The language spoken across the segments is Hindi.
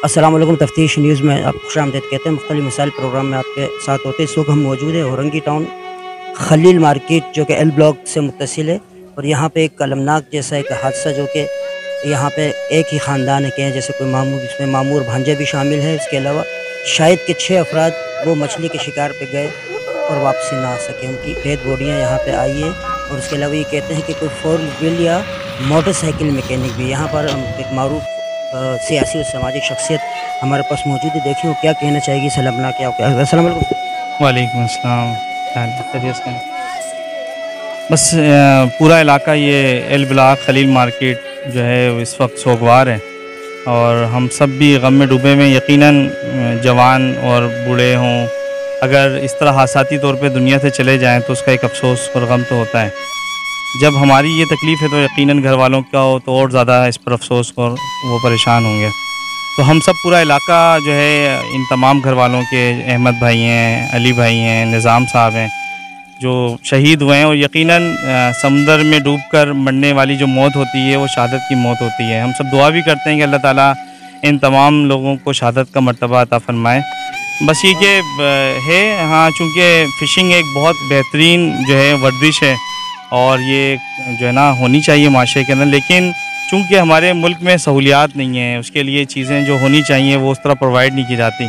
अस्सलाम वालेकुम। तफ्तीश न्यूज़ में आप खुशामदीद कहते हैं। मुख्तलिफ मिसाइल प्रोग्राम में आपके साथ होते हैं। इस वक्त हम मौजूद हैं औरंगी टाउन खलील मार्केट जो कि एल ब्लॉक से मुत्तसिल है। और यहाँ पे एक कलमनाक जैसा एक हादसा जो कि यहाँ पे एक ही ख़ानदान है के जैसे कोई मामू, इसमें मामू और भांजा भी शामिल है। इसके अलावा शायद के 6 अफराद वो मछली के शिकार पे गए और वापसी ना आ सके। उनकी डेड बॉडियाँ यहाँ पे आई है। और उसके अलावा ये कहते हैं कि कोई 4 व्हील या मोटरसाइकिल मैकेनिक भी यहाँ पर एक मारूफ सियासी और सामाजिक शख्सियत हमारे पास मौजूद है। देखिए वो क्या कहना चाहेगी। सलाम क्या अस्सलाम वालेकुम। वालेकुम अस्सलाम। खैरियत से हैं? बस पूरा इलाका ये एल ब्लॉक खलील मार्केट जो है इस वक्त सोगवार है और हम सब भी गम में डूबे में। यकीनन जवान और बूढ़े हों, अगर इस तरह हादसाती तौर पे दुनिया से चले जाएं तो उसका एक अफसोस और गम तो होता है। जब हमारी ये तकलीफ़ है तो यकीनन घर वालों का हो तो और ज़्यादा इस पर अफसोस और वो परेशान होंगे। तो हम सब पूरा इलाका जो है इन तमाम घर वालों के, अहमद भाई हैं, अली भाई हैं, निज़ाम साहब हैं जो शहीद हुए हैं। और यकीनन समुंदर में डूबकर मरने वाली जो मौत होती है वो शहादत की मौत होती है। हम सब दुआ भी करते हैं कि अल्लाह ताला इन तमाम लोगों को शहादत का मर्तबा अता फ़रमाए। बस ये कि है हाँ, चूँकि फ़िशिंग एक बहुत बेहतरीन जो है वर्जिश है और ये जो है ना होनी चाहिए माशरे के अंदर, लेकिन चूँकि हमारे मुल्क में सहूलियात नहीं है, उसके लिए चीज़ें जो होनी चाहिए वो उस तरह प्रोवाइड नहीं की जाती।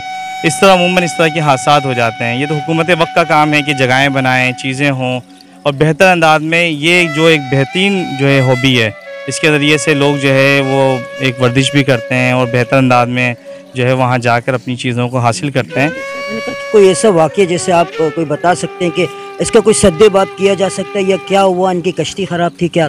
इस तरह अमूमन इस तरह के हादसात हो जाते हैं। ये तो हुकूमत वक्त का काम है कि जगहें बनाएं, चीज़ें हों और बेहतर अंदाज में। ये जो एक बेहतरीन जो है हॉबी है, इसके ज़रिए से लोग जो है वो एक वर्जिश भी करते हैं और बेहतर अंदाज में जो है वहाँ जाकर अपनी चीज़ों को हासिल करते हैं। कोई ऐसा वाक़या जैसे आप कोई बता सकते हैं कि इसका कोई सद्देबात किया जा सकता है या क्या हुआ, इनकी कश्ती ख़राब थी क्या?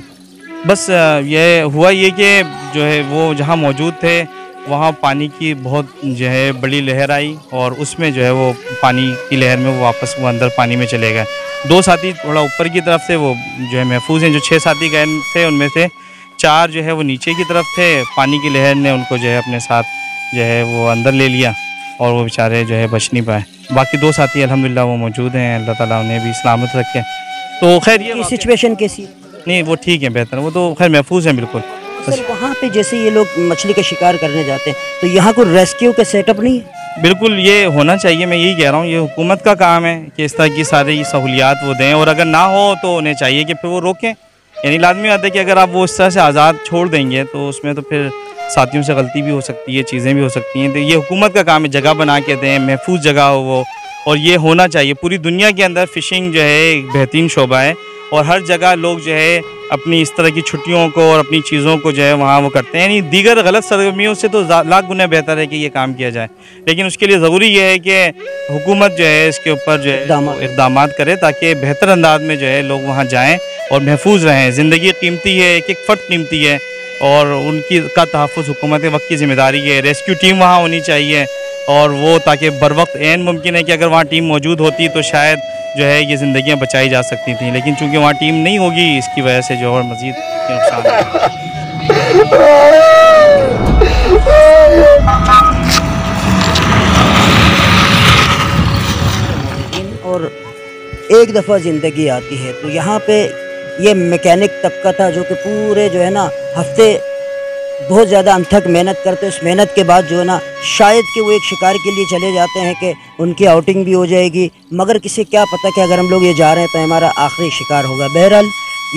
बस ये हुआ ये कि जो है वो जहाँ मौजूद थे वहाँ पानी की बहुत जो है बड़ी लहर आई और उसमें जो है वो पानी की लहर में वो वापस वो अंदर पानी में चले गए। 2 साथी थोड़ा ऊपर की तरफ से वो जो है महफूज हैं। जो 6 साथी गए थे उनमें से 4 जो है वो नीचे की तरफ थे। पानी की लहर ने उनको जो है अपने साथ जो है वो अंदर ले लिया और वो बेचारे जो है बच नहीं पाए। बाकी 2 साथी अल्हम्दुलिल्लाह वो मौजूद हैं, अल्लाह ताला उन्हें भी सलामत रखे। तो खैर ये सिचुएशन कैसी? नहीं वो ठीक है, बेहतर, वो तो खैर महफूज हैं बिल्कुल। सर वहाँ पे जैसे ये लोग मछली का शिकार करने जाते हैं तो यहाँ कोई रेस्क्यू का सेटअप नहीं है? बिल्कुल ये होना चाहिए। मैं यही कह रहा हूँ, ये हुकूमत का काम है कि इस तरह की सारी सहूलियात वो दें और अगर ना हो तो उन्हें चाहिए कि फिर वो रोकें। यानी लाजमी बात है कि अगर आप वो इस तरह से आज़ाद छोड़ देंगे तो उसमें तो फिर साथियों से गलती भी हो सकती है, चीज़ें भी हो सकती हैं। तो ये हुकूमत का काम है, जगह बना के दें, महफूज जगह हो वो, और ये होना चाहिए। पूरी दुनिया के अंदर फ़िशिंग जो है एक बेहतरीन शोबा है और हर जगह लोग जो है अपनी इस तरह की छुट्टियों को और अपनी चीज़ों को जो है वहाँ वो करते हैं। यानी दीगर गलत सरगर्मियों से तो लाख गुना बेहतर है कि ये काम किया जाए, लेकिन उसके लिए ज़रूरी ये है कि हुकूमत जो है इसके ऊपर जो है इक़दाम करे ताकि बेहतर अंदाज में जो है लोग वहाँ जाएँ और महफूज रहें। ज़िंदगी कीमती है, एक एक फ़र्द कीमती है और उनकी का तहफ़्फ़ुज़ हुकूमत वक्त की ज़िम्मेदारी है। रेस्क्यू टीम वहाँ होनी चाहिए और वो ताकि बर वक्त ऐन मुमकिन है कि अगर वहाँ टीम मौजूद होती तो शायद जो है ये ज़िंदगियाँ बचाई जा सकती थी, लेकिन चूँकि वहाँ टीम नहीं होगी इसकी वजह से जो और मज़ीद नुकसान है। और एक दफ़ा ज़िंदगी आती है तो यहाँ पे ये मैकेनिक तबका था जो कि पूरे जो है ना हफ्ते बहुत ज़्यादा अनथक मेहनत करते हैं। उस मेहनत के बाद जो है ना शायद कि वो एक शिकार के लिए चले जाते हैं कि उनकी आउटिंग भी हो जाएगी, मगर किसी क्या पता कि अगर हम लोग ये जा रहे हैं तो हमारा आखिरी शिकार होगा। बहरहाल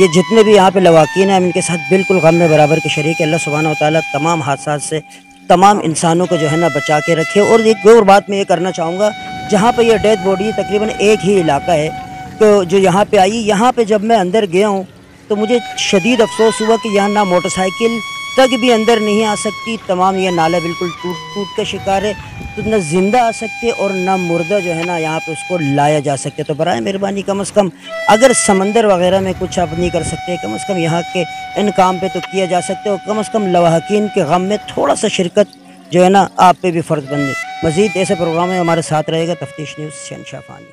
ये जितने भी यहाँ पे लवाकीन हैं हम इनके साथ बिल्कुल गम में बराबर के शरीक है। अल्लाह सुब्हानहू व तआला तमाम हादसात से तमाम इंसानों को जो है ना बचा के रखे। और एक और बात मैं ये करना चाहूँगा, जहाँ पर यह डेड बॉडी तकरीबन एक ही इलाका है तो जो यहाँ पर आई, यहाँ पर जब मैं अंदर गया हूँ तो मुझे शदीद अफसोस हुआ कि यहाँ ना मोटरसाइकिल तक भी अंदर नहीं आ सकती। तमाम ये नाला बिल्कुल टूट का शिकार है, तो न ज़िंदा आ सकते और न मुर्दा जो है ना यहाँ पे उसको लाया जा सकते। तो बराए मेहरबानी कम से कम अगर समंदर वगैरह में कुछ आप नहीं कर सकते, कम से कम यहाँ के इन काम पे तो किया जा सकते और कम से कम लवाहकीन के गम में थोड़ा सा शिरकत जो है ना आप पे भी फ़र्ज बन। मज़ीद ऐसे प्रोग्राम में हमारे साथ रहेगा तफ्तीश न्यूज़ शहनशाह फ़ानी।